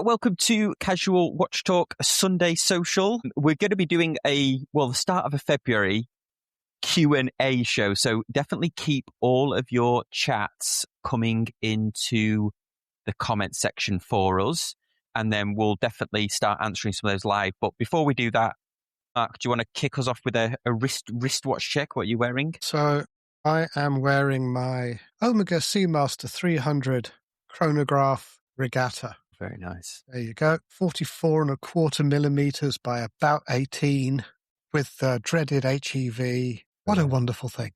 Welcome to Casual Watch Talk Sunday Social. We're going to be doing the start of a February Q&A show. So definitely keep all of your chats coming into the comment section for us. And then we'll definitely start answering some of those live. But before we do that, Mark, do you want to kick us off with a wristwatch check? What are you wearing? So I am wearing my Omega Seamaster 300 chronograph regatta. Very nice. There you go. 44.25 millimeters by about 18 with the dreaded HEV. What a wonderful thing.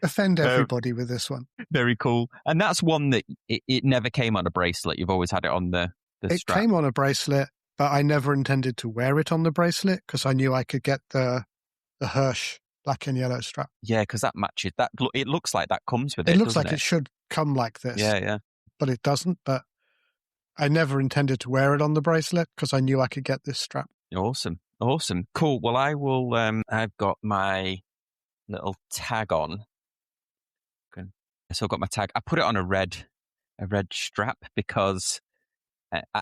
Offend everybody with this one. Very cool. And that's one that it never came on a bracelet. You've always had it on the strap. It came on a bracelet, but I never intended to wear it on the bracelet because I knew I could get the Hirsch black and yellow strap. Yeah, because that matches. It looks like that comes with it. It looks like it should come like this. Yeah. But it doesn't. But I never intended to wear it on the bracelet because I knew I could get this strap. Awesome. Cool. Well, I will. I've got my little tag on. So I've got my tag. I put it on a red strap because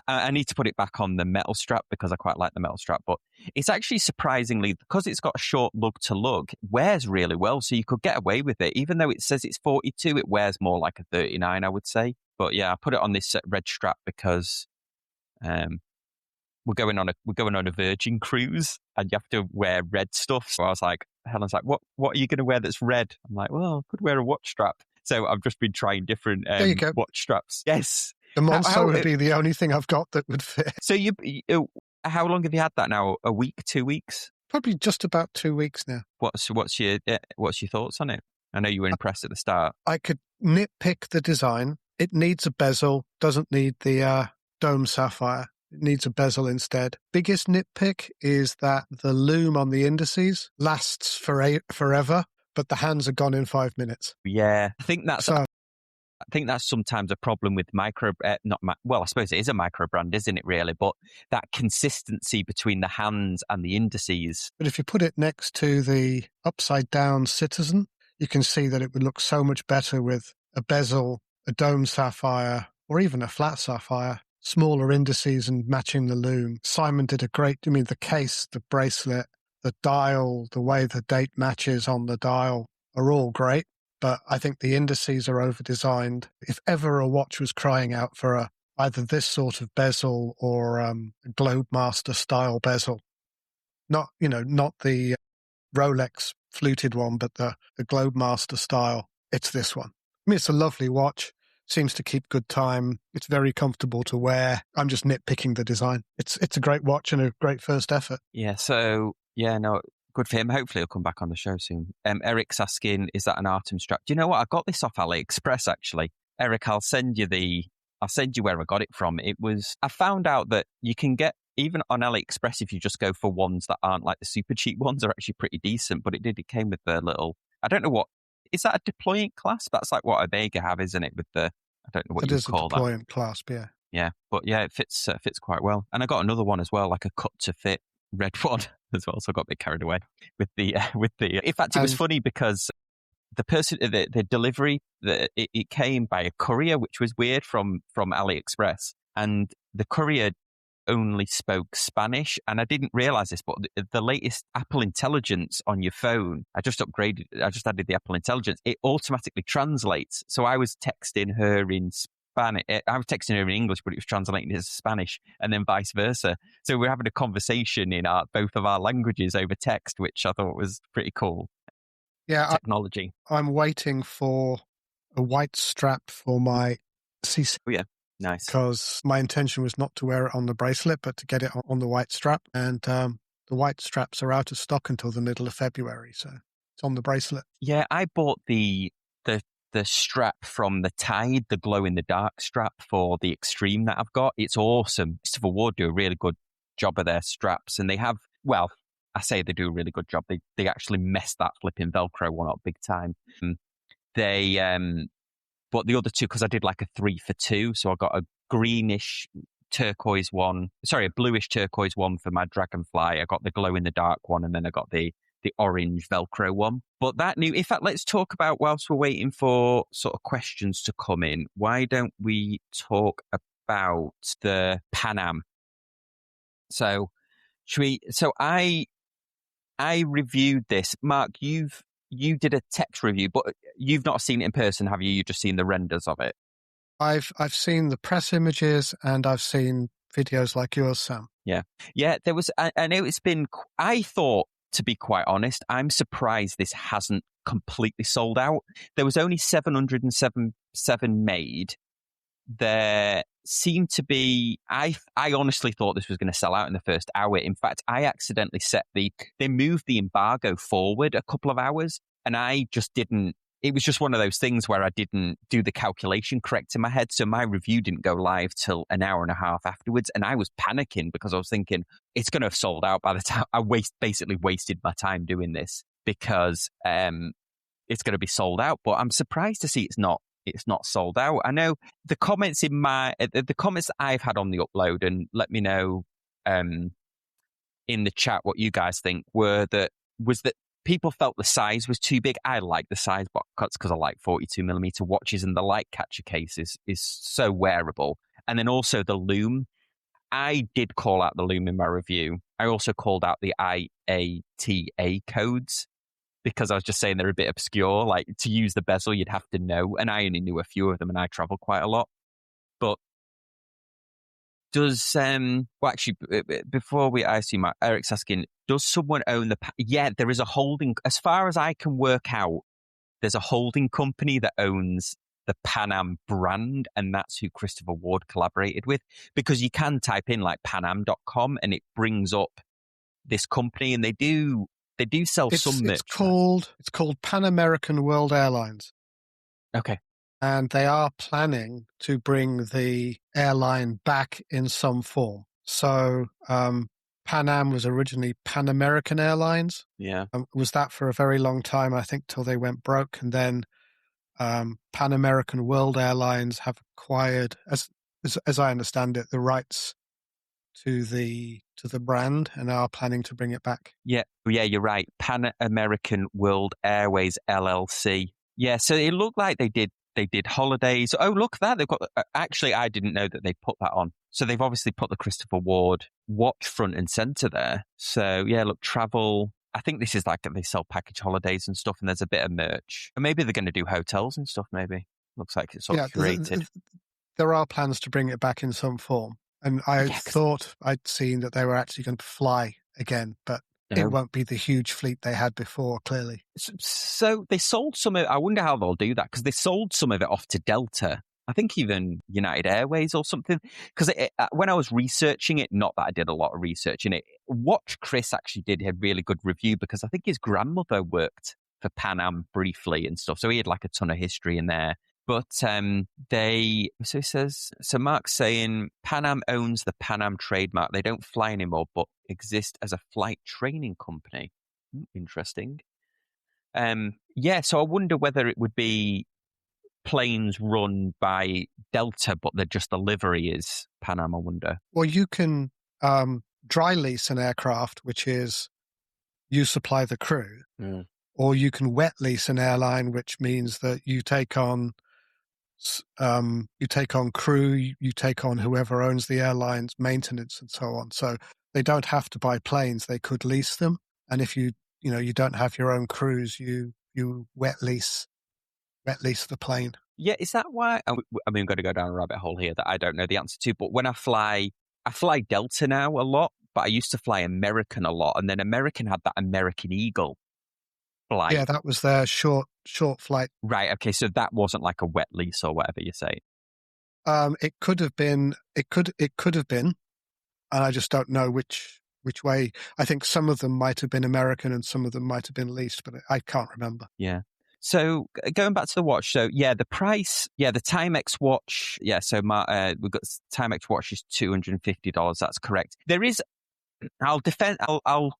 I need to put it back on the metal strap because I quite like the metal strap. But it's actually surprisingly, because it's got a short lug to lug, wears really well. So you could get away with it. Even though it says it's 42, it wears more like a 39, I would say. But yeah, I put it on this red strap because we're going on a Virgin cruise and you have to wear red stuff. So I was like, Helen's like, what are you going to wear that's red? I'm like, well, I could wear a watch strap. So I've just been trying different watch straps. Yes. The Monster would be the only thing I've got that would fit. So you how long have you had that now? A week, 2 weeks? Probably just about 2 weeks now. What's your thoughts on it? I know you were impressed at the start. I could nitpick the design. It needs a bezel, doesn't need the dome sapphire. It needs a bezel instead. Biggest nitpick is that the lume on the indices lasts forever, but the hands are gone in 5 minutes. Yeah, I think that's sometimes a problem with I suppose it is a micro brand, isn't it, really? But that consistency between the hands and the indices. But if you put it next to the upside down Citizen, you can see that it would look so much better with a bezel, a dome sapphire, or even a flat sapphire, smaller indices and matching the lume. Simon did the case, the bracelet, the dial, the way the date matches on the dial are all great. But I think the indices are over-designed. If ever a watch was crying out for either this sort of bezel or a Globemaster style bezel, not the Rolex fluted one, but the Globemaster style, it's this one. I mean, it's a lovely watch. Seems to keep good time. It's very comfortable to wear. I'm just nitpicking the design. It's a great watch and a great first effort. Yeah, so, yeah, no, good for him. Hopefully he'll come back on the show soon. Eric's asking, is that an Artem strap? Do you know what? I got this off AliExpress, actually. Eric, I'll send you where I got it from. I found out that you can get, even on AliExpress, if you just go for ones that aren't like the super cheap ones, are actually pretty decent. But it came with the little, I don't know what, is that a deployant clasp? That's like what Omega have, isn't it? With the, I don't know what you call that. It is a deployant clasp, yeah. Yeah, but yeah, it fits quite well. And I got another one as well, like a cut to fit red one as well. So I got a bit carried away with the. In fact, it was funny because the person, the delivery, it came by a courier, which was weird from AliExpress, and the courier only spoke Spanish, and I didn't realize this, but the latest Apple Intelligence on your phone, I just added the Apple Intelligence, it automatically translates. So I was texting her in Spanish, I was texting her in English, but it was translating it as Spanish, and then vice versa. So we're having a conversation in both of our languages over text, which I thought was pretty cool. Yeah, technology. I'm waiting for a white strap for my CC. Oh yeah. Nice. Because my intention was not to wear it on the bracelet, but to get it on the white strap. And the white straps are out of stock until the middle of February, so it's on the bracelet. Yeah, I bought the strap from the Tide, the glow-in-the-dark strap for the Extreme that I've got. It's awesome. Christopher Ward do a really good job of their straps, and they have, well, I say they do a really good job. They actually messed that flipping Velcro one up big time. But the other two, because I did like a 3 for 2, so I got a bluish turquoise one for my Dragonfly. I got the glow in the dark one, and then I got the the orange Velcro one. But that new, in fact, let's talk about, whilst we're waiting for sort of questions to come in, why don't we talk about the Pan Am? So I reviewed this. Mark, you did a text review, but you've not seen it in person, have you? You've just seen the renders of it. I've seen the press images and I've seen videos like yours, Sam. Yeah. There was. I know it's been. I thought, to be quite honest, I'm surprised this hasn't completely sold out. There was only 707 made. There seemed to be. I honestly thought this was going to sell out in the first hour. In fact, I accidentally they moved the embargo forward a couple of hours, and I just didn't. It was just one of those things where I didn't do the calculation correct in my head. So my review didn't go live till an hour and a half afterwards. And I was panicking because I was thinking it's going to have sold out by the time basically wasted my time doing this, because it's going to be sold out. But I'm surprised to see it's not sold out. I know the comments the comments that I've had on the upload, and let me know in the chat what you guys think, was that people felt the size was too big. I like the size cuts because I like 42mm watches, and the light catcher case is so wearable. And then also the loom. I did call out the loom in my review. I also called out the IATA codes because I was just saying they're a bit obscure. Like, to use the bezel, you'd have to know. And I only knew a few of them, and I travel quite a lot. But does actually, before I see Eric's asking, does someone own yeah, there is a holding, as far as I can work out, there's a holding company that owns the Pan Am brand, and that's who Christopher Ward collaborated with, because you can type in like panam.com and it brings up this company, and they do sell some merch. It's called Pan American World Airlines. Okay. And they are planning to bring the airline back in some form. So Pan Am was originally Pan American Airlines. Yeah. Was that for a very long time, I think, till they went broke. And then Pan American World Airlines have acquired, as I understand it, the rights to the brand and are planning to bring it back. Yeah, you're right. Pan American World Airways LLC. Yeah, so it looked like they did holidays. Oh, look at that. They've got, actually, I didn't know that they put that on. So they've obviously put the Christopher Ward watch front and center there. So yeah, look, travel. I think this is like they sell package holidays and stuff, and there's a bit of merch. Or maybe they're going to do hotels and stuff, maybe. Looks like it's sort of curated. There are plans to bring it back in some form. And I thought I'd seen that they were actually going to fly again, but it won't be the huge fleet they had before, clearly. So they sold some of it. I wonder how they'll do that, because they sold some of it off to Delta. I think even United Airways or something. Because when I was researching it, not that I did a lot of research in it, Watch Chris actually did a really good review, because I think his grandmother worked for Pan Am briefly and stuff. So he had like a ton of history in there. But so he says, so Mark's saying Pan Am owns the Pan Am trademark. They don't fly anymore, but exist as a flight training company. Interesting. Yeah, so I wonder whether it would be planes run by Delta, but the livery is Pan Am, I wonder. Well, you can dry lease an aircraft, which is you supply the crew, or you can wet lease an airline, which means that you take on crew, you take on whoever owns the airline's maintenance and so on. So they don't have to buy planes; they could lease them. And if you don't have your own crews, you wet lease the plane. Yeah, is that why? I mean, I'm going to go down a rabbit hole here that I don't know the answer to. But when I fly Delta now a lot, but I used to fly American a lot, and then American had that American Eagle flight. Yeah, that was their short flight. Right. Okay. So that wasn't like a wet lease or whatever you say. It could have been. It could have been, and I just don't know which way. I think some of them might have been American and some of them might have been leased, but I can't remember. Yeah. So going back to the watch, so yeah, the price, yeah, the Timex watch, yeah. So we've got Timex watch is $250. That's correct. There is. I'll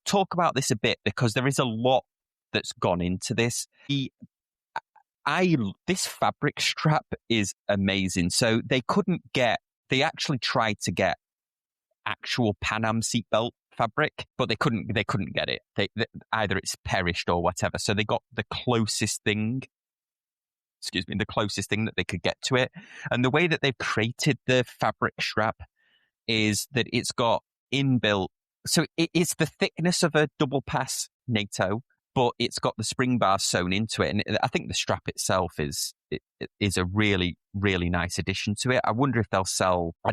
talk about this a bit, because there is a lot that's gone into this. This fabric strap is amazing. So they actually tried to get actual Pan Am seatbelt fabric, but they couldn't get it. They either it's perished or whatever. So they got the closest thing. Excuse me, the closest thing that they could get to it. And the way that they've created the fabric strap is that it's got inbuilt. So it's the thickness of a double pass NATO, but it's got the spring bars sewn into it. And I think the strap itself is a really, really nice addition to it. I wonder if I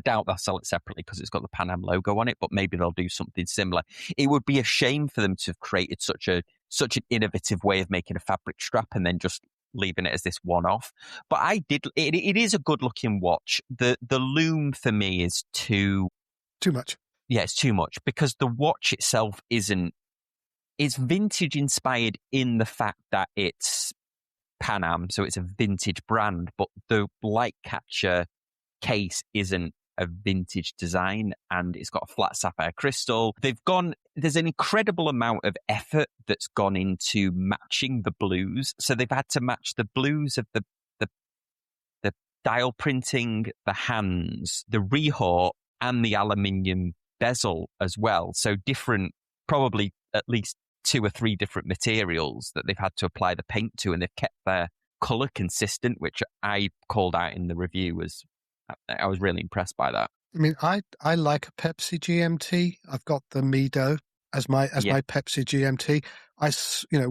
doubt they'll sell it separately because it's got the Pan Am logo on it, but maybe they'll do something similar. It would be a shame for them to have created such an innovative way of making a fabric strap and then just leaving it as this one-off. But it is a good-looking watch. The loom for me is too much. Yeah, it's too much because the watch itself isn't. It's vintage inspired in the fact that it's Pan Am, so it's a vintage brand, but the light catcher case isn't a vintage design, and it's got a flat sapphire crystal. There's an incredible amount of effort that's gone into matching the blues. So they've had to match the blues of the dial printing, the hands, the rehaut, and the aluminium bezel as well. So different, probably at least 2 or 3 different materials that they've had to apply the paint to, and they've kept their color consistent, which I called out in the review. I was really impressed by that. I mean, I like a Pepsi GMT. I've got the Mido as my Pepsi GMT.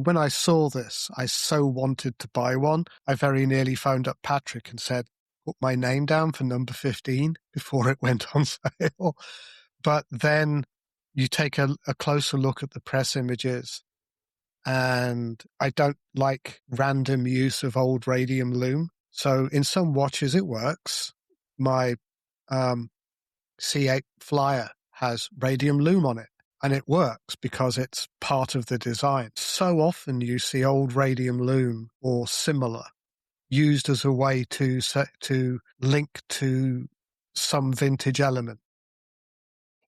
When I saw this, I so wanted to buy one. I very nearly phoned up Patrick and said, put my name down for number 15 before it went on sale. But then you take a closer look at the press images, and I don't like random use of old radium loom. So in some watches it works. My C8 Flyer has radium loom on it, and it works because it's part of the design. So often you see old radium loom or similar used as a way to link to some vintage element.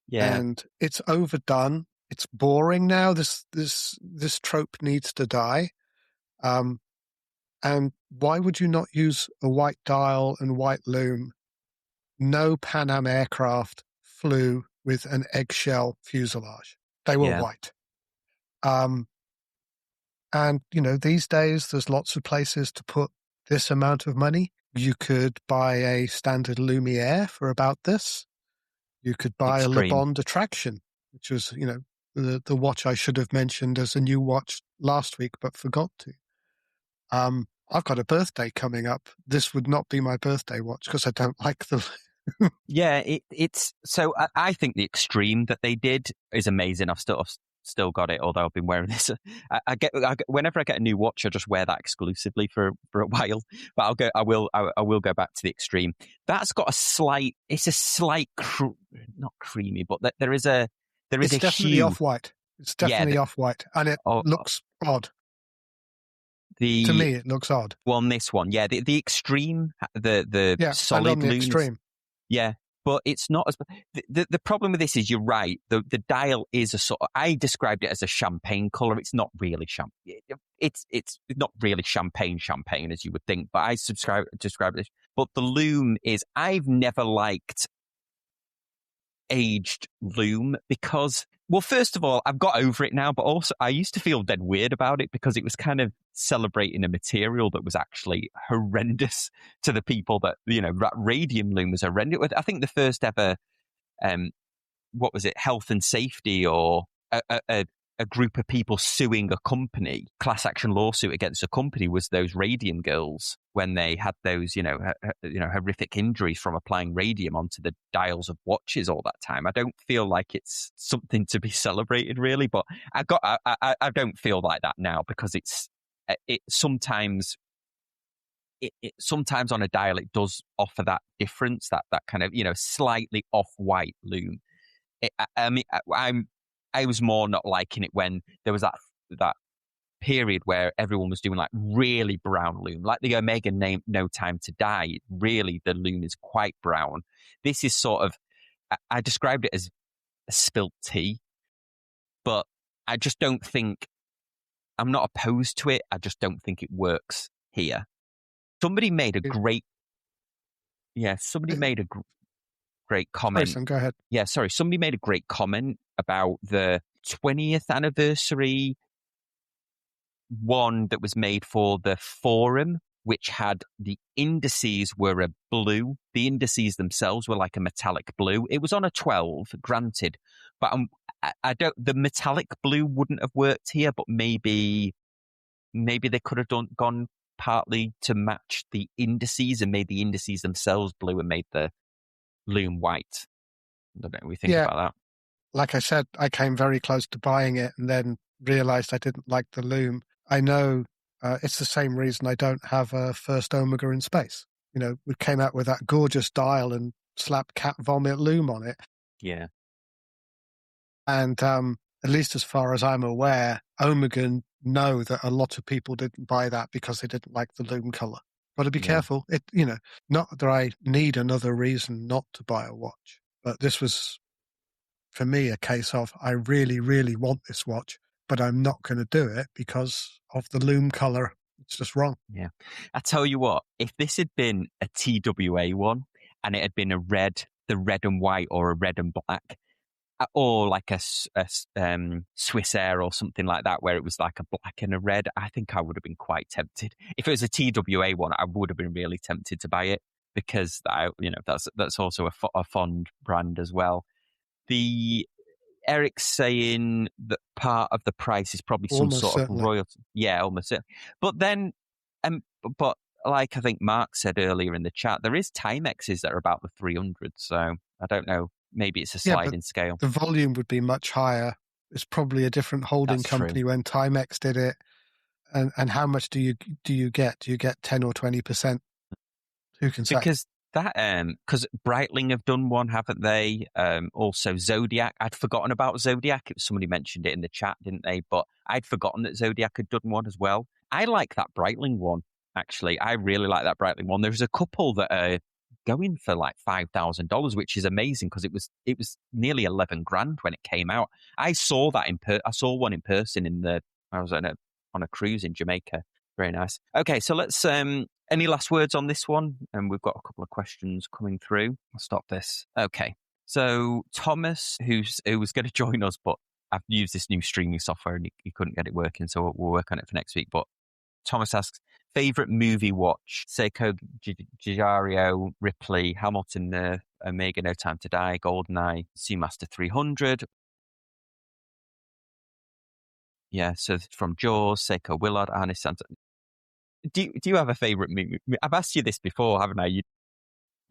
Yeah. And it's overdone. It's boring now. This trope needs to die. And why would you not use a white dial and white loom? No Pan Am aircraft flew with an eggshell fuselage. They were white. And, these days there's lots of places to put this amount of money. You could buy a standard Lumiere for about this. You could buy Extreme. a Le Bond Attraction, which was, the watch I should have mentioned as a new watch last week, but forgot to. I've got a birthday coming up. This would not be my birthday watch because I don't like the. Yeah, it's so. I think the Extreme that they did is amazing. I've still got it, although I've been wearing this. Whenever I get a new watch, I just wear that exclusively for a while. But I will go back to the Extreme. That's got it's a slight, not creamy, but it's definitely hue. Off-white. It's definitely off-white, and it looks odd. To me, it looks odd. Well, on this one, yeah, the Extreme, the solid and on the Extreme. Yeah, but it's not as the problem with this is you're right. The dial is a sort of, I described it as a champagne color. It's not really It's not really champagne as you would think. But I describe it. But the loom is. I've never liked aged loom because, well, first of all, I've got over it now, but also I used to feel dead weird about it because it was kind of celebrating a material that was actually horrendous to the people that, radium loom was horrendous. I think the first ever, what was it, health and safety or a group of people suing a company, class action lawsuit against a company, was those radium girls when they had those, horrific injuries from applying radium onto the dials of watches all that time. I don't feel like it's something to be celebrated really, but I don't feel like that now because sometimes on a dial it does offer that difference, that kind of, slightly off-white loom. I was more not liking it when there was that period where everyone was doing like really brown loom, like the Omega No Time to Die. Really, the loom is quite brown. This is sort of, I described it as a spilt tea, but I just don't think, I'm not opposed to it. I just don't think it works here. Somebody made a great, great comment. Sorry, Sam, go ahead. Yeah, sorry. Somebody made a great comment about the 20th anniversary one that was made for the Forum, which had the indices were a blue. The indices themselves were like a metallic blue. It was on a 12, granted, but I don't. The metallic blue wouldn't have worked here, but maybe they could have gone partly to match the indices and made the indices themselves blue and made the loom white. I don't know what we think about that. Like I said, I came very close to buying it and then realized I didn't like the loom. I know it's the same reason I don't have a First Omega in space. You know, we came out with that gorgeous dial and slapped cat vomit loom on it. Yeah. And at least as far as I'm aware, Omega know that a lot of people didn't buy that because they didn't like the loom color. Got to be careful. It, you know, not that I need another reason not to buy a watch, but this was, for me, a case of I really, really want this watch, but I'm not going to do it because of the loom color. It's just wrong. Yeah. I tell you what, if this had been a TWA one and it had been the red and white or a red and black, or like a Swiss Air or something like that, where it was like a black and a red, I think I would have been quite tempted. If it was a TWA one, I would have been really tempted to buy it because that's also a fond brand as well. The Eric's saying that part of the price is probably some Almost sort certainly. of royalty. Yeah, almost certainly. But then, but like I think Mark said earlier in the chat, there is Timexes that are about the 300. So I don't know. Maybe it's a sliding scale. The volume would be much higher. It's probably a different holding company when Timex did it. And how much do you get? Do you get 10 or 20%? Who can say? Because Breitling have done one, haven't they? Also Zodiac. I'd forgotten about Zodiac. Somebody mentioned it in the chat, didn't they? But I'd forgotten that Zodiac had done one as well. I like that Breitling one, actually. I really like that Breitling one. There's a couple that are going for like $5,000, which is amazing because it was nearly 11 grand when it came out. I saw that I saw one in person I was on a cruise in Jamaica. Very nice. Okay, so let's any last words on this one? And we've got a couple of questions coming through. I'll stop this. Okay. So Thomas, who was going to join us, but I've used this new streaming software and he couldn't get it working, so we'll work on it for next week. But Thomas asks, favorite movie watch? Seiko, Giario, Ripley, Hamilton, Nerf, Omega, No Time to Die, GoldenEye, Seamaster 300. Yeah, so from Jaws, Seiko Willard, Arne Santa. Do you have a favorite movie? I've asked you this before, haven't I?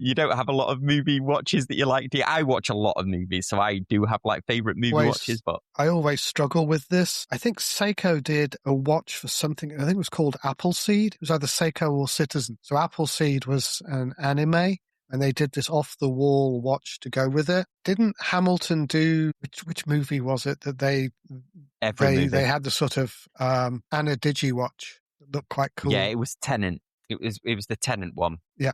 You don't have a lot of movie watches that you like, do you? I watch a lot of movies, so I do have like favorite movie watches, but I always struggle with this. I think Seiko did a watch for something, I think it was called Appleseed. It was either Seiko or Citizen. So Appleseed was an anime, and they did this off-the-wall watch to go with it. Didn't Hamilton do, which movie was it that they had the sort of Anna Digi watch that looked quite cool? Yeah, it was Tenet. It was the Tenet one. Yeah.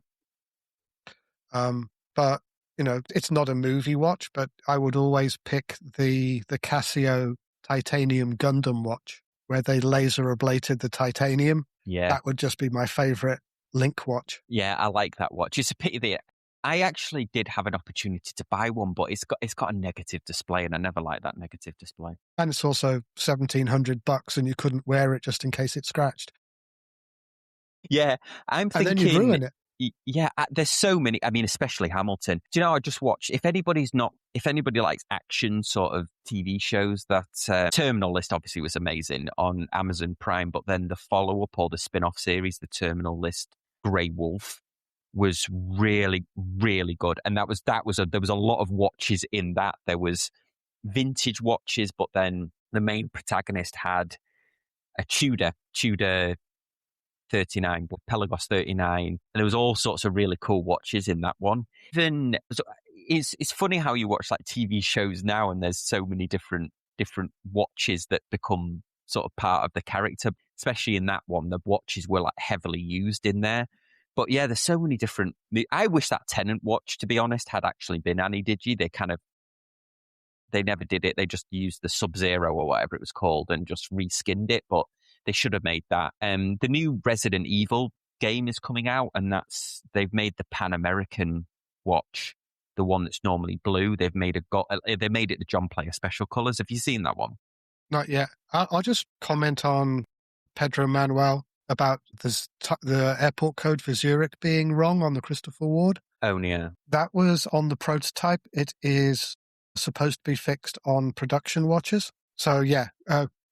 But, you know, it's not a movie watch, but I would always pick the Casio titanium Gundam watch where they laser ablated the titanium. Yeah. That would just be my favorite Link watch. Yeah, I like that watch. It's a pity that I actually did have an opportunity to buy one, but it's got a negative display, and I never liked that negative display. And it's also $1,700, and you couldn't wear it just in case it scratched. Yeah, I'm thinking. And then you'd ruin it. Yeah, there's so many. I mean, especially Hamilton. Do you know? I just watch. If anybody likes action sort of TV shows, that Terminal List obviously was amazing on Amazon Prime. But then the follow up or the spin off series, the Terminal List Grey Wolf, was really, really good. And there was a lot of watches in that. There was vintage watches, but then the main protagonist had a Tudor 39, Pelagos 39, and there was all sorts of really cool watches in that one. Even it's funny how you watch like TV shows now, and there's so many different watches that become sort of part of the character. Especially in that one, the watches were like heavily used in there. But yeah, there's so many different. I wish that Tennant watch, to be honest, had actually been Annie Digi. They never did it. They just used the Sub-Zero or whatever it was called and just reskinned it. But they should have made that. The new Resident Evil game is coming out, and they've made the Pan American watch the one that's normally blue. They've made it the John Player special colours. Have you seen that one? Not yet. I'll just comment on Pedro Manuel about the airport code for Zurich being wrong on the Christopher Ward. Oh, yeah. That was on the prototype. It is supposed to be fixed on production watches. So, yeah,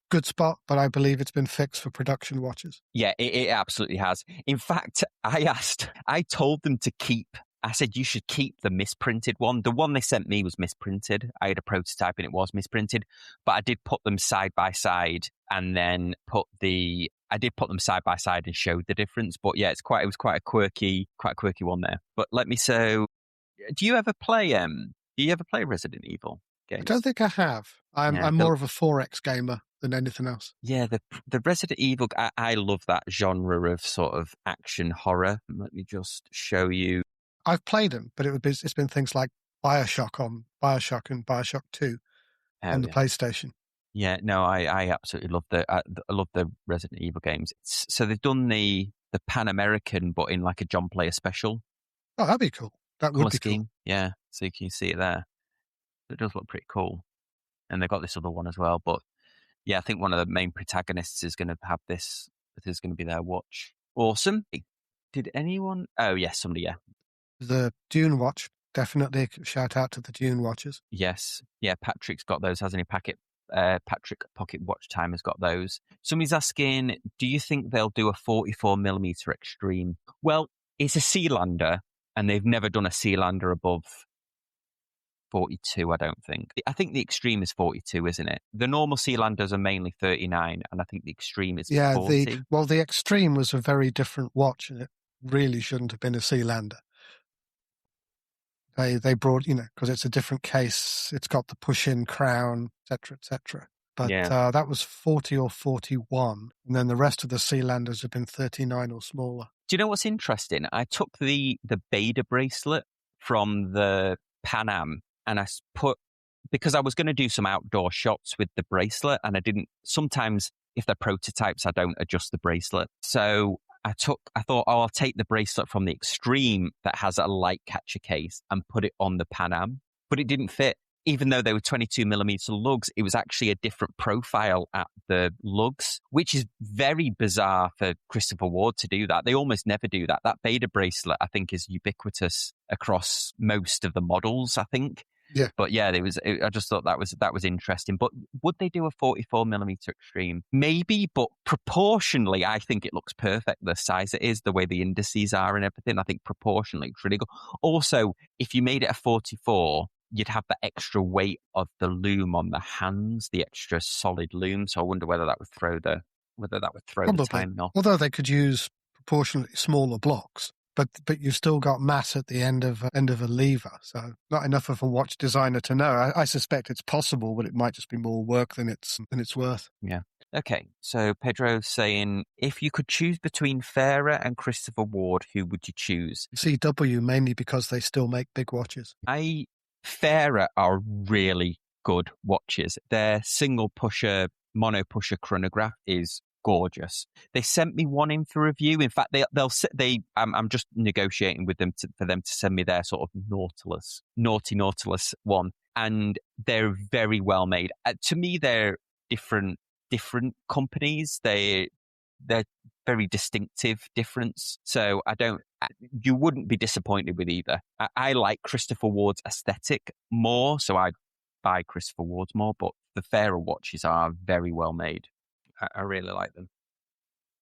good spot, but I believe it's been fixed for production watches. Yeah, it absolutely has. In fact, I told them to I said, you should keep the misprinted one. The one they sent me was misprinted. I had a prototype and it was misprinted, but I did put them side by side and then I did put them side by side and showed the difference. But yeah, it was quite a quirky one there. But do you ever play Resident Evil games? I don't think I have. I'm more of a 4X gamer than anything else. Yeah, the Resident Evil, I love that genre of sort of action horror. Let me just show you. I've played them, but it's been things like Bioshock and Bioshock 2 on the PlayStation. Yeah, no, I absolutely love I love the Resident Evil games. So they've done the Pan American, but in like a John Player special. Oh, that'd be cool. That would be cool. Yeah, so you can see it there. It does look pretty cool. And they've got this other one as well. But yeah, I think one of the main protagonists is going to have this. It is going to be their watch. Awesome. Did anyone? Oh, yes, somebody, yeah. The Dune watch. Definitely shout out to the Dune watches. Yes. Yeah, Patrick's got those, hasn't he? Patrick Pocket Watch Time has got those. Somebody's asking, do you think they'll do a 44mm Extreme? Well, it's a Sealander, and they've never done a Sealander above 42, I don't think. I think the Extreme is 42, isn't it? The normal Sealanders are mainly 39, and I think the Extreme is 40. The Extreme was a very different watch, and it really shouldn't have been a Sealander. They brought, because it's a different case. It's got the push-in crown, etc., etc. But that was 40 or 41, and then the rest of the Sealanders have been 39 or smaller. Do you know what's interesting? I took the Beta bracelet from the Pan Am, and because I was going to do some outdoor shots with the bracelet, and sometimes if they're prototypes, I don't adjust the bracelet. So I thought, I'll take the bracelet from the Extreme that has a light catcher case and put it on the Pan Am, but it didn't fit. Even though they were 22mm lugs, it was actually a different profile at the lugs, which is very bizarre for Christopher Ward to do that. They almost never do that. That Beta bracelet, I think, is ubiquitous across most of the models, I think. Yeah. But yeah, I just thought that was interesting. But would they do a 44mm Extreme? Maybe, but proportionally, I think it looks perfect. The size it is, the way the indices are and everything, I think proportionally it's really good. Also, if you made it a 44, you'd have the extra weight of the loom on the hands, the extra solid loom. So I wonder whether that would throw the timing off. Although they could use proportionally smaller blocks. But you've still got mass at the end of a lever, so not enough of a watch designer to know. I suspect it's possible, but it might just be more work than it's worth. Yeah. Okay. So Pedro's saying, if you could choose between Fairer and Christopher Ward, who would you choose? CW, mainly because they still make big watches. Fairer are really good watches. Their single pusher, mono pusher chronograph is gorgeous. They sent me one in for review. In fact, I'm just negotiating with them for them to send me their sort of naughty Nautilus one, and they're very well made. To me, they're different companies. They're very distinctive difference. So you wouldn't be disappointed with either. I like Christopher Ward's aesthetic more, so I buy Christopher Ward's more. But the Fairer watches are very well made. I really like them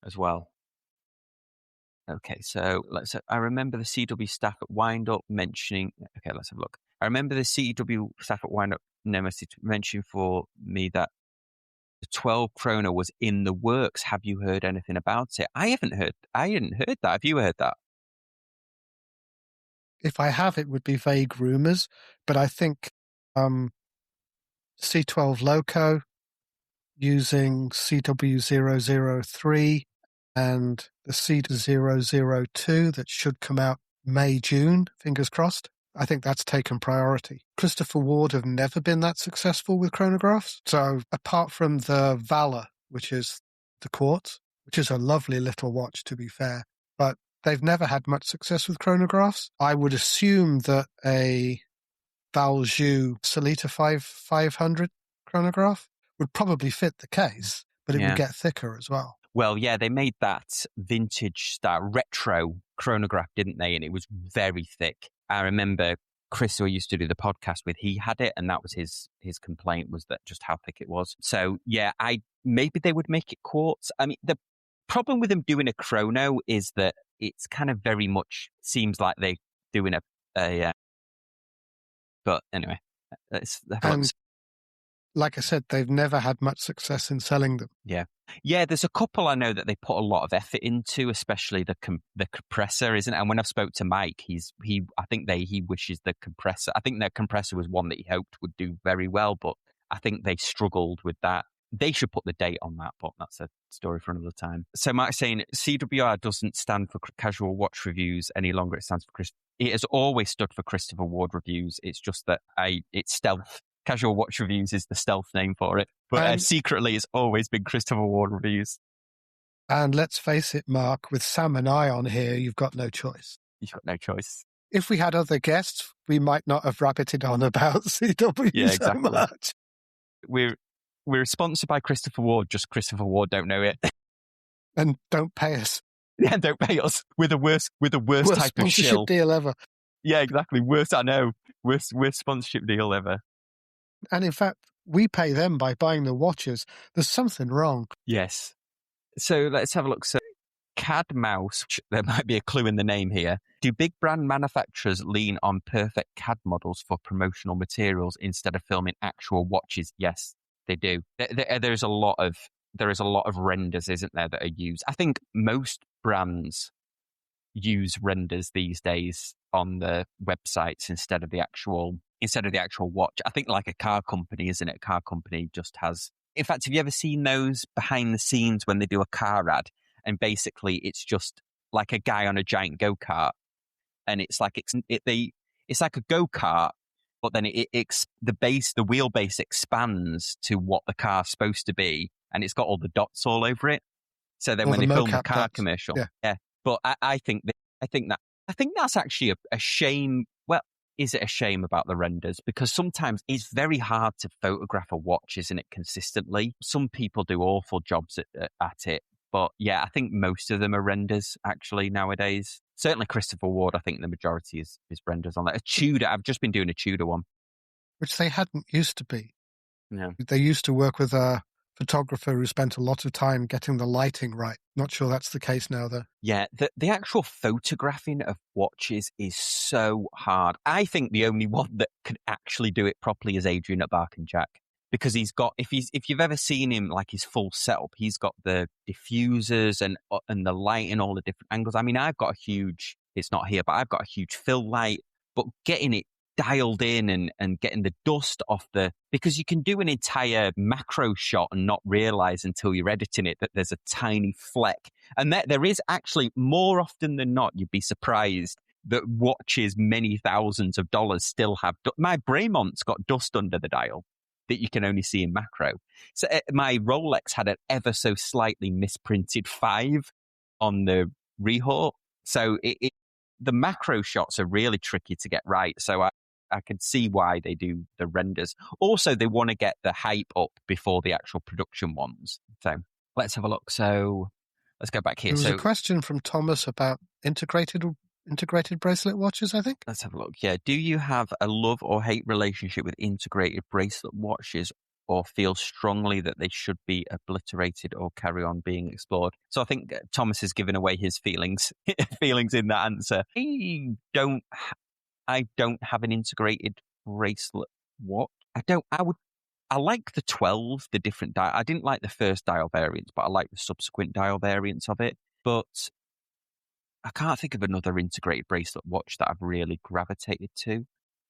as well. Okay, so I remember the CW staff at Wind Up mentioning. Okay, let's have a look. I remember the CW staff at Wind Up mentioning for me that the 12 Chrono was in the works. Have you heard anything about it? I hadn't heard that. Have you heard that? If I have, it would be vague rumors, but I think C12 Loco using CW003 and the C002 that should come out May, June, fingers crossed. I think that's taken priority. Christopher Ward have never been that successful with chronographs. So apart from the Valor, which is the quartz, which is a lovely little watch to be fair, but they've never had much success with chronographs. I would assume that a Valjoux Solita 500 chronograph would probably fit the case, but it would get thicker as well. Well, yeah, they made that vintage style retro chronograph, didn't they? And it was very thick. I remember Chris, who I used to do the podcast with, he had it, and that was his complaint, was that just how thick it was. So yeah, maybe they would make it quartz. I mean, the problem with them doing a chrono is that it's kind of very much seems like they're doing a but anyway, let's have a look. Like I said, they've never had much success in selling them. Yeah, there's a couple I know that they put a lot of effort into, especially the compressor, isn't it? And when I've spoke to Mike, he wishes the compressor. I think their compressor was one that he hoped would do very well, but I think they struggled with that. They should put the date on that, but that's a story for another time. So Mike's saying CWR doesn't stand for casual watch reviews any longer. It stands for It has always stood for Christopher Ward Reviews. It's just that it's stealth. Casual Watch Reviews is the stealth name for it. But secretly, it's always been Christopher Ward Reviews. And let's face it, Mark, with Sam and I on here, you've got no choice. You've got no choice. If we had other guests, we might not have rabbited on about CW so much. We're sponsored by Christopher Ward, just Christopher Ward don't know it. And don't pay us. Yeah, don't pay us. We're the worst type of shill. Deal ever. Yeah, exactly. Worst, I know. Worst sponsorship deal ever. And in fact, we pay them by buying the watches. There's something wrong. Yes. So let's have a look. So CAD Mouse, there might be a clue in the name here. Do big brand manufacturers lean on perfect CAD models for promotional materials instead of filming actual watches? Yes, they do. There is a lot of renders, isn't there, that are used? I think most brands use renders these days on the websites instead of the actual watch. I think like a car company, isn't it? A car company just has. In fact, have you ever seen those behind the scenes when they do a car ad? And basically, it's just like a guy on a giant go-kart, and it's like it's like a go-kart, but then the wheelbase expands to what the car's supposed to be, and it's got all the dots all over it. So then when they film the car commercial, yeah. But I think that's actually a shame. Well, is it a shame about the renders? Because sometimes it's very hard to photograph a watch, isn't it, consistently? Some people do awful jobs at it. But yeah, I think most of them are renders actually nowadays. Certainly Christopher Ward, I think the majority is renders on that. A Tudor, I've just been doing a Tudor one. Which they hadn't used to be. No. They used to work with a photographer who spent a lot of time getting the lighting right. Not sure that's the case now, though. Yeah, the actual photographing of watches is so hard. I think the only one that can actually do it properly is Adrian at Bark and Jack. Because he's got, if you've ever seen him, like his full setup, he's got the diffusers and the light in all the different angles. I mean, I've got a huge, it's not here, but I've got a huge fill light, but getting it dialed in and getting the dust off because you can do an entire macro shot and not realize until you're editing it that there's a tiny fleck. And there is actually, more often than not, you'd be surprised that watches many thousands of dollars still have, my Braymont's got dust under the dial that you can only see in macro. So my Rolex had an ever so slightly misprinted 5 on the rehaut. So the macro shots are really tricky to get right. So I could see why they do the renders. Also, they want to get the hype up before the actual production ones. So let's have a look. So let's go back here. There was a question from Thomas about integrated bracelet watches, I think. Let's have a look. Yeah. Do you have a love or hate relationship with integrated bracelet watches, or feel strongly that they should be obliterated or carry on being explored? So I think Thomas has given away his feelings in that answer. I don't have an integrated bracelet watch. I like the 12, the different dial. I didn't like the first dial variants, but I like the subsequent dial variants of it. But I can't think of another integrated bracelet watch that I've really gravitated to.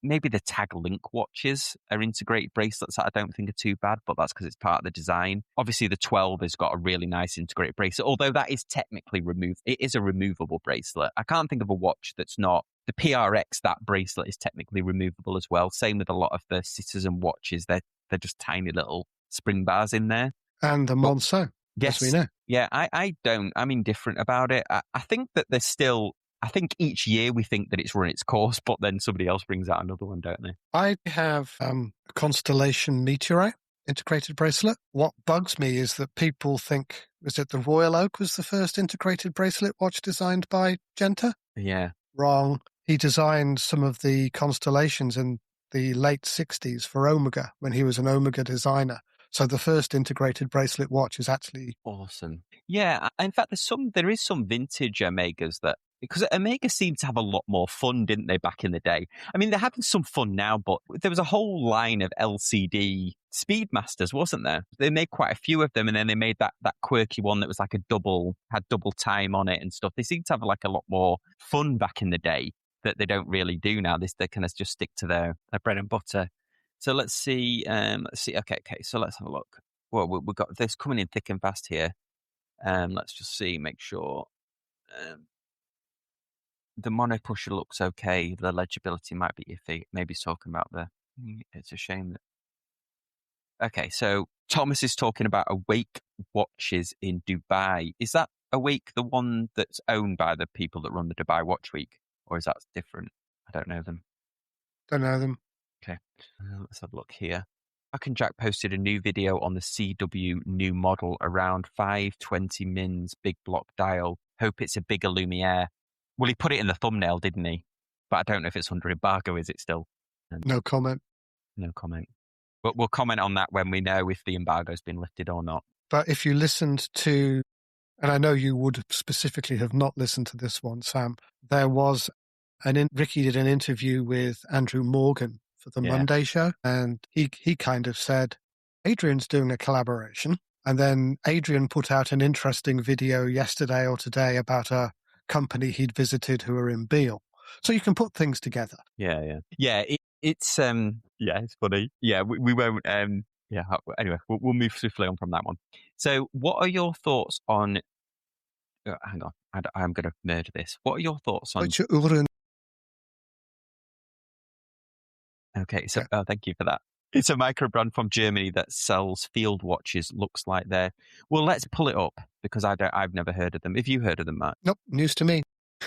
Maybe the Tag Link watches are integrated bracelets that I don't think are too bad, but that's because it's part of the design. Obviously, the 12 has got a really nice integrated bracelet, although that is technically removed. It is a removable bracelet. I can't think of a watch that's not. The PRX, that bracelet is technically removable as well. Same with a lot of the Citizen watches. They're just tiny little spring bars in there. And the Monceau. Yes, we know. Yeah, I'm indifferent about it. I think that there's still, I think each year we think that it's run its course, but then somebody else brings out another one, don't they? I have a Constellation Meteorite integrated bracelet. What bugs me is that people think, was it the Royal Oak was the first integrated bracelet watch designed by Genta? Yeah. Wrong. He designed some of the constellations in the late 60s for Omega when he was an Omega designer. So the first integrated bracelet watch is actually awesome. Yeah, in fact, there is some vintage Omegas that, because Omega seemed to have a lot more fun, didn't they, back in the day? I mean, they're having some fun now, but there was a whole line of LCD Speedmasters, wasn't there? They made quite a few of them, and then they made that quirky one that was like had double time on it and stuff. They seem to have like a lot more fun back in the day that they don't really do now. They kind of just stick to their bread and butter. So let's see. Okay. So let's have a look. Well, we've got this coming in thick and fast here. Let's just see, make sure. The mono pusher looks okay. The legibility might be iffy. Maybe he's talking about it's a shame that. Okay, so Thomas is talking about Awake watches in Dubai. Is that Awake the one that's owned by the people that run the Dubai Watch Week? Or is that different? I don't know them. Don't know them. Okay, let's have a look here. Hacken Jack posted a new video on the CW new model around 520 mins big block dial. Hope it's a bigger Lumiere. Well, he put it in the thumbnail, didn't he? But I don't know if it's under embargo, is it still? No comment. No comment. But we'll comment on that when we know if the embargo's been lifted or not. But if you listened to, and I know you would specifically have not listened to this one, Sam, there was Ricky did an interview with Andrew Morgan for the Monday show, and he kind of said, Adrian's doing a collaboration. And then Adrian put out an interesting video yesterday or today about a company he'd visited who are in Beale. So you can put things together. Yeah. It's it's funny. Yeah, we won't. Anyway, we'll move swiftly on from that one. So, what are your thoughts on? Hang on, I'm going to murder this. What are your thoughts on? Okay, so thank you for that. It's a micro brand from Germany that sells field watches. Looks like they're. Well, let's pull it up because I've never heard of them. Have you heard of them, Matt? Nope, news to me.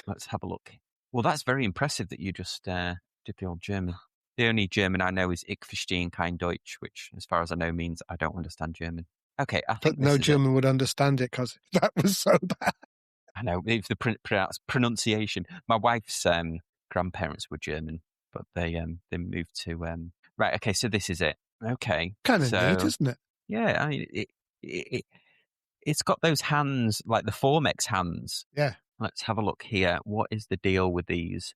Let's have a look. Well, that's very impressive that you just did the old German. The only German I know is Ich verstehe kein Deutsch, which, as far as I know, means I don't understand German. Okay, I think no German would understand it because that was so bad. I know, it's the pronunciation. My wife's grandparents were German, but they moved to right. Okay, so this is it. Okay, kind of neat, isn't it? Yeah, I mean, it's got those hands like the Formex hands. Yeah. Let's have a look here. What is the deal with these?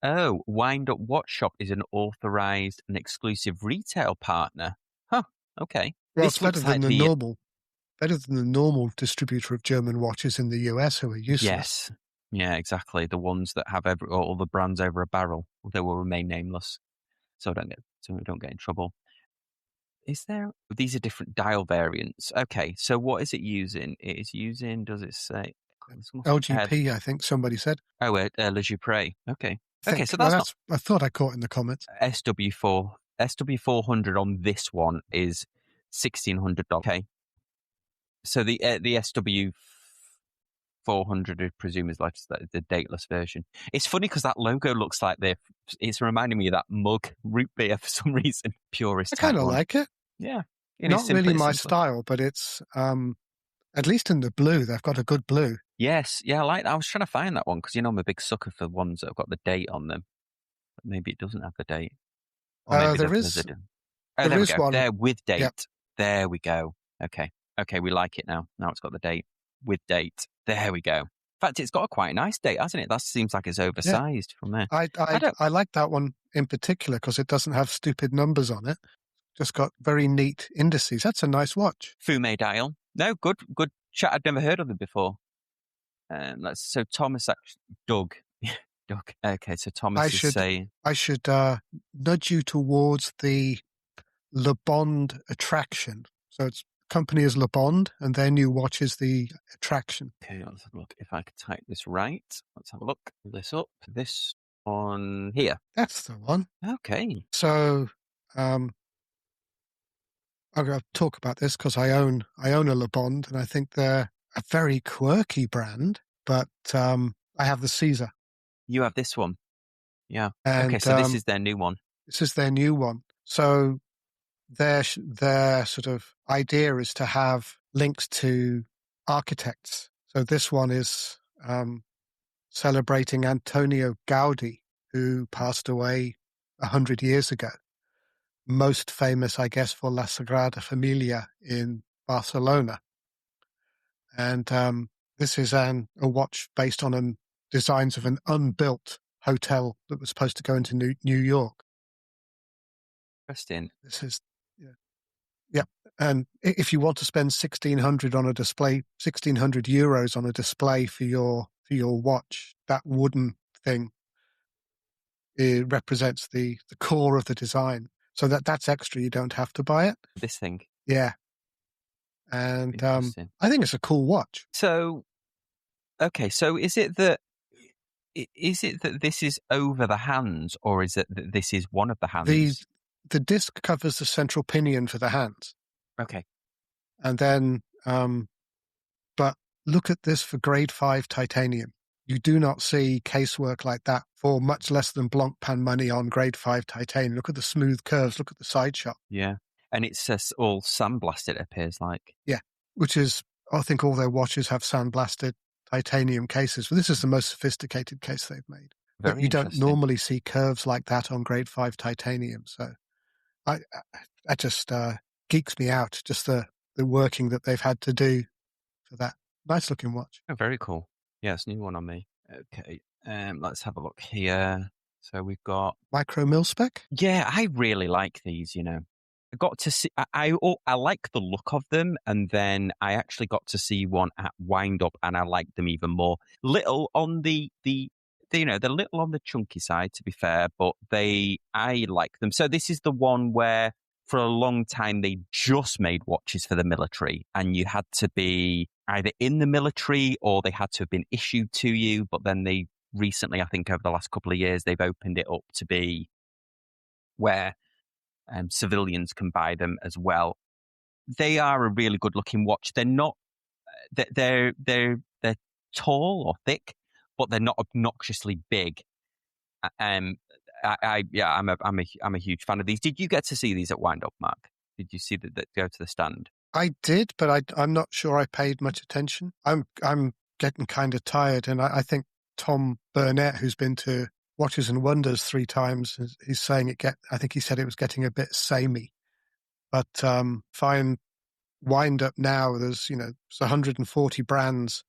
Oh, Wind Up Watch Shop is an authorized and exclusive retail partner. Huh. Okay. Well, it's better than the normal distributor of German watches in the US who are useless. Yes. Yeah, exactly. The ones that have all the brands over a barrel. They will remain nameless. So we don't get in trouble. These are different dial variants. Okay. So what is it using? It is using, does it say? LGP, I think somebody said. Oh, Le Dupre. Okay. Okay, so that's I thought I caught in the comments. SW400 on this one is $1,600. Okay. So the SW400, I presume, is like the dateless version. It's funny because that logo looks like it's reminding me of that mug root beer for some reason. Purist. I kind of like it. Yeah. Not really my style, but it's at least in the blue. They've got a good blue. Yes, yeah, I like that. I was trying to find that one because I'm a big sucker for ones that have got the date on them. But maybe it doesn't have the date. Or maybe there is. There we go. One. There with date. Yep. There we go. Okay, we like it now. Now it's got the date with date. There we go. In fact, it's got a quite nice date, hasn't it? That seems like it's oversized from there. I like that one in particular because it doesn't have stupid numbers on it. Just got very neat indices. That's a nice watch. Fume dial. No, good chat. I'd never heard of them before. Thomas Doug. Okay, so Thomas is saying I should nudge you towards the Le Bond Attraction. So its company is Le Bond, and their new watch is the Attraction. Okay, let's have a look. If I could type this right, let's have a look. This up. This on here. That's the one. Okay. So I'm going to talk about this because I own a Le Bond, and I think they're a very quirky brand. But I have the Caesar, You have this one. Yeah. Okay, And so this is their new one. this is their new one. So their sort of idea is to have links to architects. So this one is celebrating Antonio Gaudi, who passed away 100 years ago. Most famous, I guess, for La Sagrada Familia in Barcelona. And this is a watch based on designs of an unbuilt hotel that was supposed to go into New York. Interesting. This is, yeah. And if you want to spend 1,600 on a display, 1,600 euros on a display for your watch, that wooden thing, it represents the core of the design. So that's extra. You don't have to buy it. This thing. Yeah. And Interesting. I think it's a cool watch. So, okay, so is it that this is over the hands, or is it that this is one of the hands? The disc covers the central pinion for the hands. Okay. And then, but look at this for grade 5 titanium. You do not see casework like that for much less than Blancpain money on grade 5 titanium. Look at the smooth curves. Look at the side shot. Yeah. And it's all sandblasted, it appears like. Yeah. Which is, I think all their watches have sandblasted titanium cases. But this is the most sophisticated case they've made. Very But you don't interesting. normally see curves like that on grade 5 titanium. So that just geeks me out, just the working that they've had to do for that. Nice looking watch. Oh, very cool. Yeah, it's a new one on me. Okay. Let's have a look here. So we've got Micro mil spec? Yeah, I really like these, I got to see I like the look of them, and then I actually got to see one at Wind Up and I liked them even more. Little on they're little on the chunky side, to be fair, but I like them. So this is the one where for a long time they just made watches for the military, and you had to be either in the military or they had to have been issued to you, but then they recently, I think over the last couple of years, they've opened it up to be where civilians can buy them as well. They are a really good looking watch. They're not they're tall or thick, but they're not obnoxiously big. I'm a huge fan of these. Did you get to see these at Wind Up, Mark? Did you see that go to the stand? I did, but I'm not sure I paid much attention. I'm getting kind of tired, and I think Tom Burnett, who's been to Watches and Wonders 3 times, he's saying I think he said it was getting a bit samey. But fine, Wind Up now, there's 140 brands,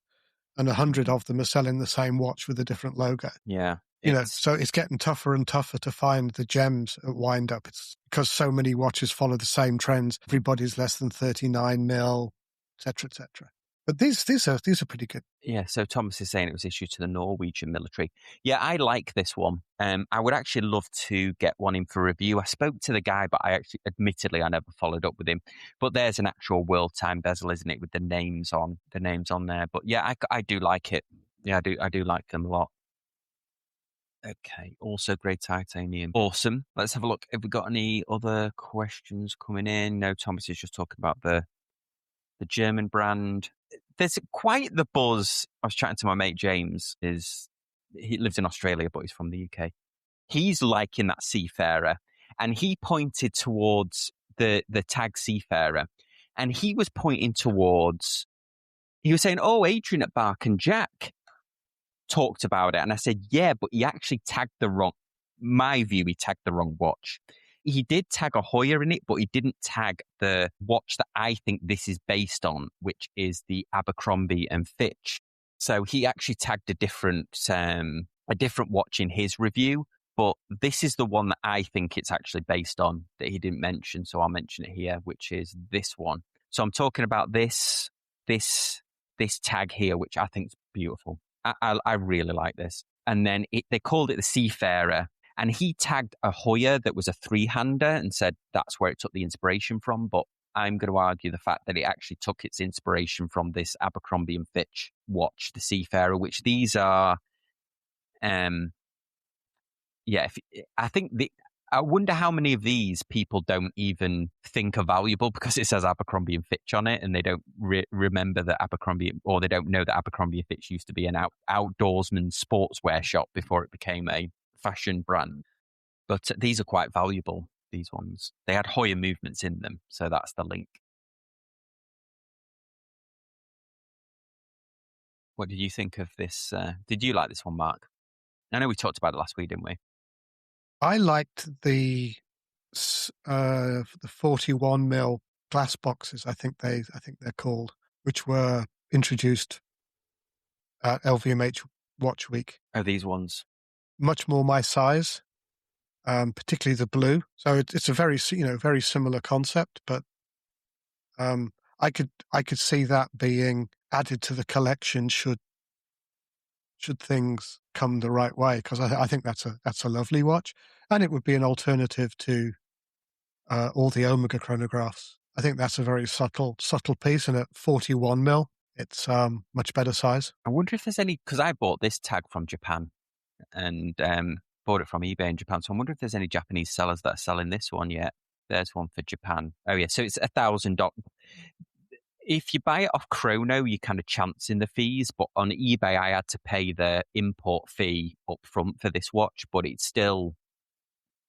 and 100 of them are selling the same watch with a different logo. Yeah. So it's getting tougher and tougher to find the gems at Wind Up. It's because so many watches follow the same trends. Everybody's less than 39 mil, etc., etc. But these are pretty good. Yeah, so Thomas is saying it was issued to the Norwegian military. Yeah, I like this one. I would actually love to get one in for review. I spoke to the guy, but admittedly, I never followed up with him. But there's an actual world time bezel, isn't it, with the names on there. But yeah, I do like it. Yeah, I do like them a lot. Okay, also grade titanium. Awesome. Let's have a look. Have we got any other questions coming in? No, Thomas is just talking about the German brand. There's quite the buzz. I was chatting to my mate James. He lives in Australia, but he's from the UK. He's liking that Seafarer, and he pointed towards the tag Seafarer, and he was pointing towards. He was saying, "Oh, Adrian at Bark and Jack talked about it," and I said, "Yeah, but he actually tagged the wrong." My view, he tagged the wrong watch. He did tag a Hoya in it, but he didn't tag the watch that I think this is based on, which is the Abercrombie and Fitch. So he actually tagged a different watch in his review, but this is the one that I think it's actually based on that he didn't mention. So I'll mention it here, which is this one. So I'm talking about this tag here, which I think is beautiful. I really like this. And then they called it the Seafarer. And he tagged a Hoya that was a 3-hander and said that's where it took the inspiration from. But I'm going to argue the fact that it actually took its inspiration from this Abercrombie and Fitch watch, the Seafarer, which these are, I think I wonder how many of these people don't even think are valuable because it says Abercrombie and Fitch on it, and they don't remember that Abercrombie, or they don't know that Abercrombie and Fitch used to be an outdoorsman sportswear shop before it became a fashion brand. But these are quite valuable, these ones. They had Hoyer movements in them, so that's the link. What did you think of this? Did you like this one, Mark? I know we talked about it last week, didn't we? I liked the 41 mil glass boxes. I think they're called, which were introduced at LVMH Watch Week. Oh, these ones. Much more my size, particularly the blue. So it's a very similar concept, but I could see that being added to the collection should things come the right way, because I think that's a lovely watch, and it would be an alternative to all the Omega chronographs. I think that's a very subtle piece, and at 41 mil, it's much better size. I wonder if there's any, because I bought this tag from Japan and bought it from eBay in Japan, so I wonder if there's any Japanese sellers that are selling this one yet. There's one for Japan. Oh yeah, so it's $1,000. If you buy it off Chrono, you kind of chance in the fees, but on eBay, I had to pay the import fee up front for this watch, but it still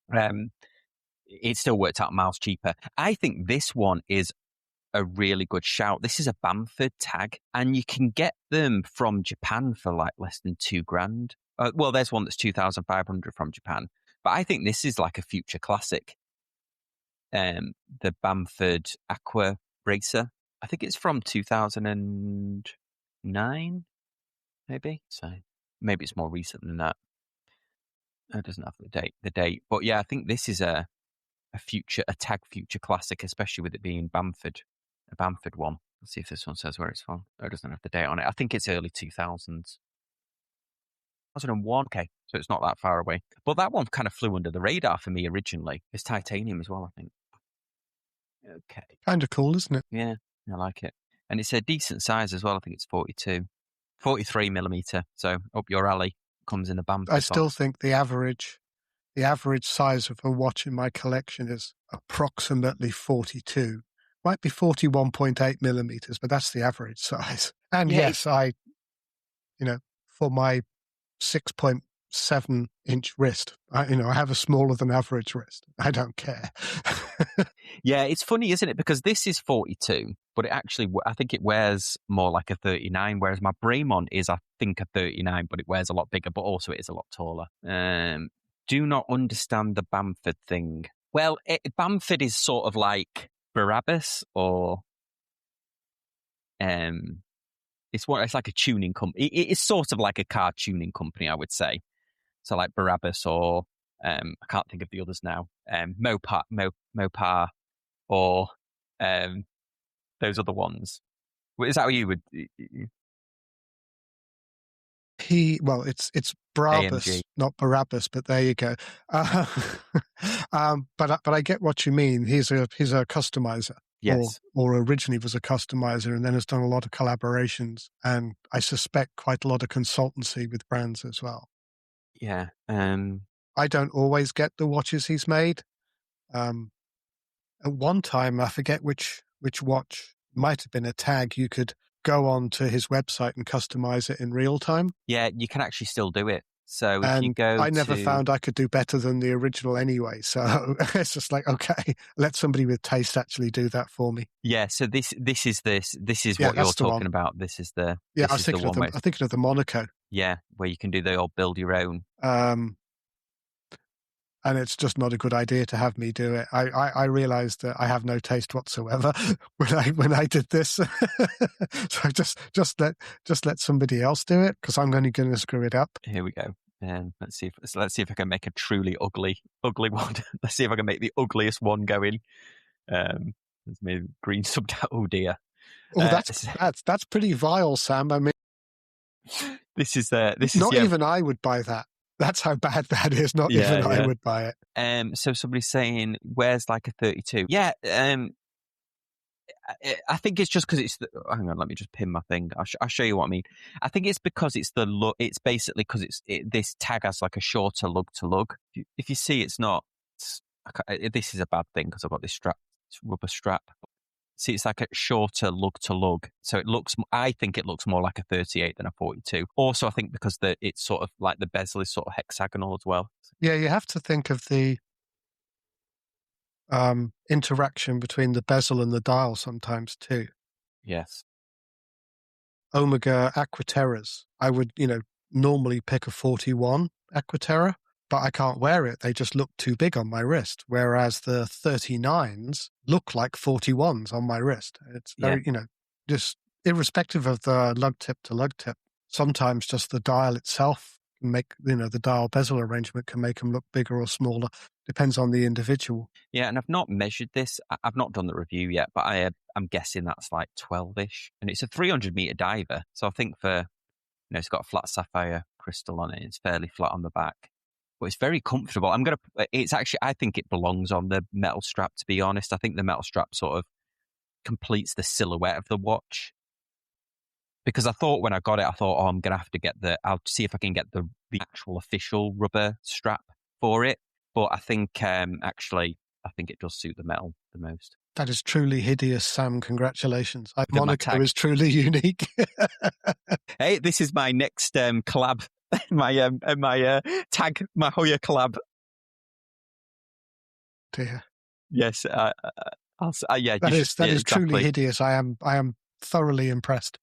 worked out miles cheaper. I think this one is a really good shout. This is a Bamford tag, and you can get them from Japan for like less than $2,000. Well, there's one that's 2,500 from Japan, but I think this is like a future classic. The Bamford Aqua Bracer. I think it's from 2009, maybe. So maybe it's more recent than that. It doesn't have the date. But yeah, I think this is a tag future classic, especially with it being Bamford, a Bamford one. Let's see if this one says where it's from. Oh, it doesn't have the date on it. I think it's early 2000s. 2001. Okay, so it's not that far away. But that one kind of flew under the radar for me originally. It's titanium as well, I think. Okay. Kind of cool, isn't it? Yeah, I like it. And it's a decent size as well. I think it's 43 millimeter. So up your alley. Comes in the Bamford I still box. think the average size of a watch in my collection is approximately 42. Might be 41.8 millimeters, but that's the average size. And yeah, yes, for my 6.7-inch wrist, I have a smaller than average wrist. I don't care. Yeah, it's funny, isn't it? Because this is 42, but I think it wears more like a 39, whereas my Bremont is, I think, a 39, but it wears a lot bigger, but also it is a lot taller. Do not understand the Bamford thing. Well, Bamford is sort of like Barabbas, or it's like a tuning company. It's sort of like a car tuning company, I would say. So like Barabbas, or I can't think of the others now. Mopar, or those other ones. Is that how you would? It's Brabus, AMG. not Barabbas, but there you go. But I get what you mean. He's a customizer. Yes. Or originally was a customizer, and then has done a lot of collaborations, and I suspect quite a lot of consultancy with brands as well. Yeah. I don't always get the watches he's made. At one time, I forget which watch, might have been a tag, you could go on to his website and customize it in real time. Yeah, you can actually still do it. So if you go, I never found I could do better than the original anyway. So it's just like, okay, let somebody with taste actually do that for me. Yeah. So this is what you're talking about. This is the I'm thinking of the Monaco. Yeah, where you can do the old build your own. And it's just not a good idea to have me do it. I realized that I have no taste whatsoever when I did this. So just let somebody else do it, because I'm only going to screw it up. Here we go. Let's see if I can make a truly ugly one. Let's see if I can make the ugliest one going. There's maybe green subbed out. Oh dear. Oh, that's pretty vile, Sam. I mean, this is not even I would buy that. That's how bad that is. Not even I would buy it. So somebody's saying, where's like a 32? Yeah. I think it's just because it's hang on, let me just pin my thing. I'll show you what I mean. I think it's because it's it's basically because this tag has like a shorter lug to lug. If you see, it's not this is a bad thing because I've got this rubber strap. See, it's like a shorter lug to lug. So I think it looks more like a 38 than a 42. Also, I think because it's sort of like the bezel is sort of hexagonal as well. Yeah, you have to think of the interaction between the bezel and the dial sometimes too. Yes. Omega Aquaterras, I would, normally pick a 41 Aquaterra, but I can't wear it. They just look too big on my wrist, whereas the 39s look like 41s on my wrist. It's very, just irrespective of the lug tip to lug tip, sometimes just the dial itself can make, the dial bezel arrangement can make them look bigger or smaller. Depends on the individual. Yeah, and I've not measured this. I've not done the review yet, but I'm guessing that's like 12-ish. And it's a 300-meter diver. So I think it's got a flat sapphire crystal on it. It's fairly flat on the back. But it's very comfortable. I think it belongs on the metal strap, to be honest. I think the metal strap sort of completes the silhouette of the watch. Because I thought when I got it, I'm going to have to I'll see if I can get the actual official rubber strap for it. But I think, I think it does suit the metal the most. That is truly hideous, Sam. Congratulations. Monaco is truly unique. Hey, this is my next collab. my tag, my Hoya collab. Dear. Yes. Yeah. That is exactly. Truly hideous. I am thoroughly impressed.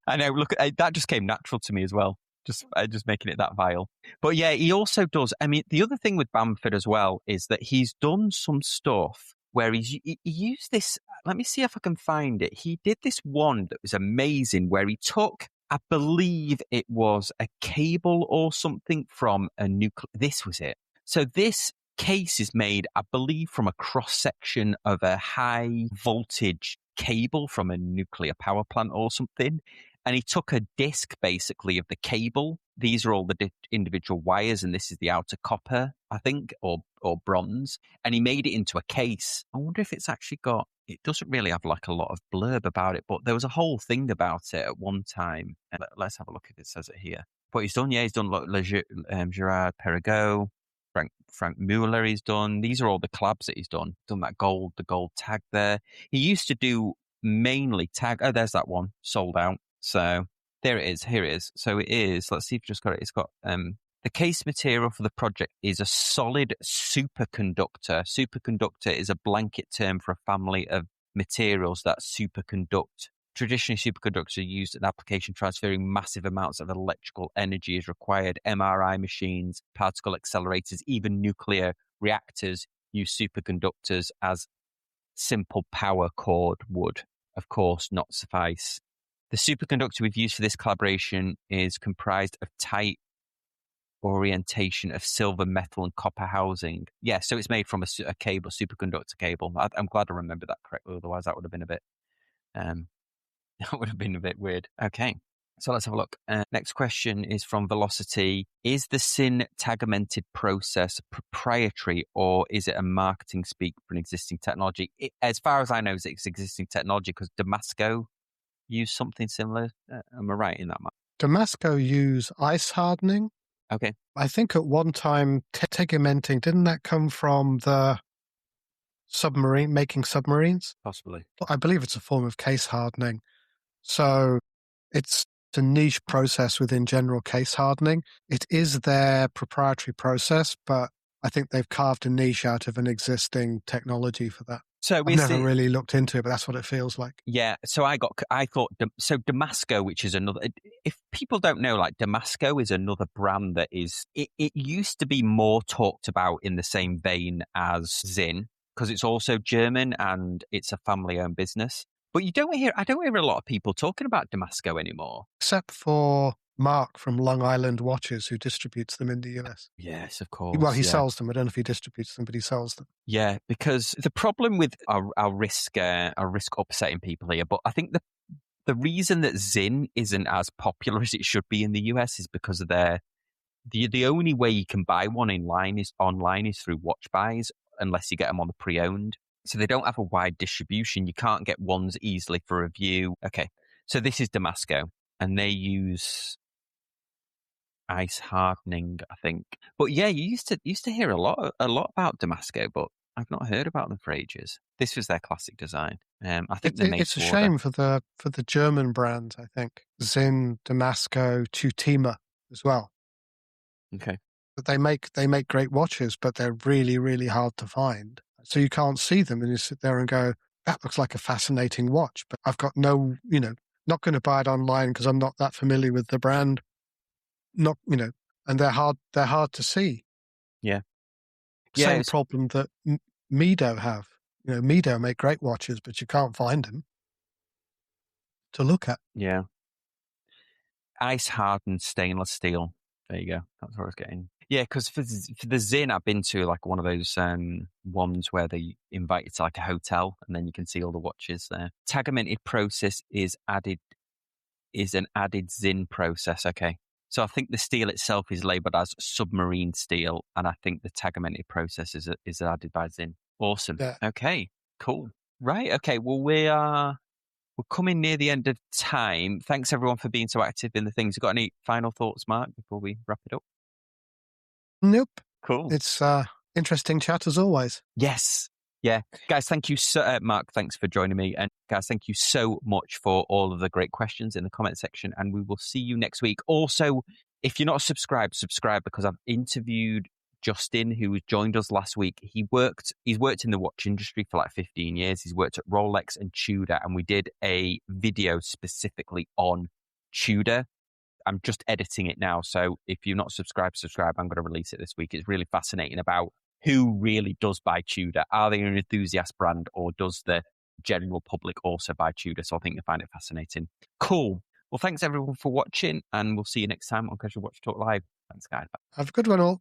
I know. Look, that just came natural to me as well. Just making it that vile. But yeah, he also does. I mean, the other thing with Bamford as well is that he's done some stuff where he used this. Let me see if I can find it. He did this one that was amazing where he took, I believe it was a cable or something from a nuclear. This was it. So this case is made, I believe, from a cross section of a high voltage cable from a nuclear power plant or something. And he took a disc, basically, of the cable. These are all the individual wires, and this is the outer copper, I think, or bronze. And he made it into a case. I wonder if it's actually got... It doesn't really have like a lot of blurb about it, but there was a whole thing about it at one time. Let's have a look if it says it here. But he's done Gerard Perregaux, Frank Mueller he's done. These are all the collabs that he's done. Done the gold tag there. He used to do mainly tag. Oh, there's that one, sold out. So there it is. Here it is. So it is. Let's see if you've just got it. It's got the case material for the project is a solid superconductor. Superconductor is a blanket term for a family of materials that superconduct. Traditionally, superconductors are used in application transferring massive amounts of electrical energy is required. MRI machines, particle accelerators, even nuclear reactors use superconductors as simple power cord would, of course, not suffice. The superconductor we've used for this collaboration is comprised of tight orientation of silver, metal, and copper housing. Yeah, so it's made from a cable, superconductor cable. I'm glad I remembered that correctly. Otherwise, that would have been a bit weird. Okay, so let's have a look. Next question is from Velocity. Is the SYN tagamented process proprietary, or is it a marketing speak for an existing technology? As far as I know, it's existing technology because Damasco use something similar. Am I right in that? Damasco use ice hardening. Okay. I think at one time, tegamenting, didn't that come from the submarine, making submarines? Possibly. I believe it's a form of case hardening. So it's a niche process within general case hardening. It is their proprietary process, but I think they've carved a niche out of an existing technology for that. So I've never really looked into it, but that's what it feels like. Yeah. So I thought Damasco, which is another. If people don't know, like Damasco is another brand that is. It used to be more talked about in the same vein as ZYN because it's also German and it's a family-owned business. But I don't hear a lot of people talking about Damasco anymore, except for Mark from Long Island Watches, who distributes them in the US. Yes, of course. Well, he sells them. I don't know if he distributes them, but he sells them. Yeah, because the problem with I'll risk upsetting people here, but I think the reason that ZYN isn't as popular as it should be in the US is because of the only way you can buy one online is through watch buys, unless you get them on the pre-owned. So they don't have a wide distribution. You can't get ones easily for review. Okay, so this is Damasco, and they use ice hardening, I think. But yeah, you used to hear a lot about Damasco, but I've not heard about them for ages. This was their classic design. I think they're made It's a to order. shame for the German brands. I think Zinn, Damasco, Tutima as well. Okay. But they make great watches, but they're really really hard to find. So you can't see them, and you sit there and go, "That looks like a fascinating watch," but I've got no, not going to buy it online because I'm not that familiar with the brand. Not, and they're hard. They're hard to see. Yeah. Yeah. Same problem that Mido have. Mido make great watches, but you can't find them to look at. Yeah. Ice hardened stainless steel. There you go. That's what I was getting. Yeah, because for the Zinn, I've been to like one of those ones where they invite you to like a hotel, and then you can see all the watches there. Tagamented process is an added Zinn process. Okay, so I think the steel itself is labelled as submarine steel, and I think the tagamented process is added by Zinn. Awesome. Yeah. Okay, cool. Right. Okay. Well, we're coming near the end of time. Thanks everyone for being so active in the things. You got any final thoughts, Mark, before we wrap it up? Nope. Cool. It's interesting chat as always. Yes. Yeah. Guys, thank you so Mark, thanks for joining me. And guys, thank you so much for all of the great questions in the comment section. And we will see you next week. Also, if you're not subscribed, subscribe, because I've interviewed Justin, who joined us last week. He's worked in the watch industry for like 15 years. He's worked at Rolex and Tudor, and we did a video specifically on Tudor. I'm just editing it now. So if you're not subscribed, subscribe. I'm going to release it this week. It's really fascinating about who really does buy Tudor. Are they an enthusiast brand, or does the general public also buy Tudor? So I think you'll find it fascinating. Cool. Well, thanks everyone for watching, and we'll see you next time on Casual Watch Talk Live. Thanks, guys. Have a good one all.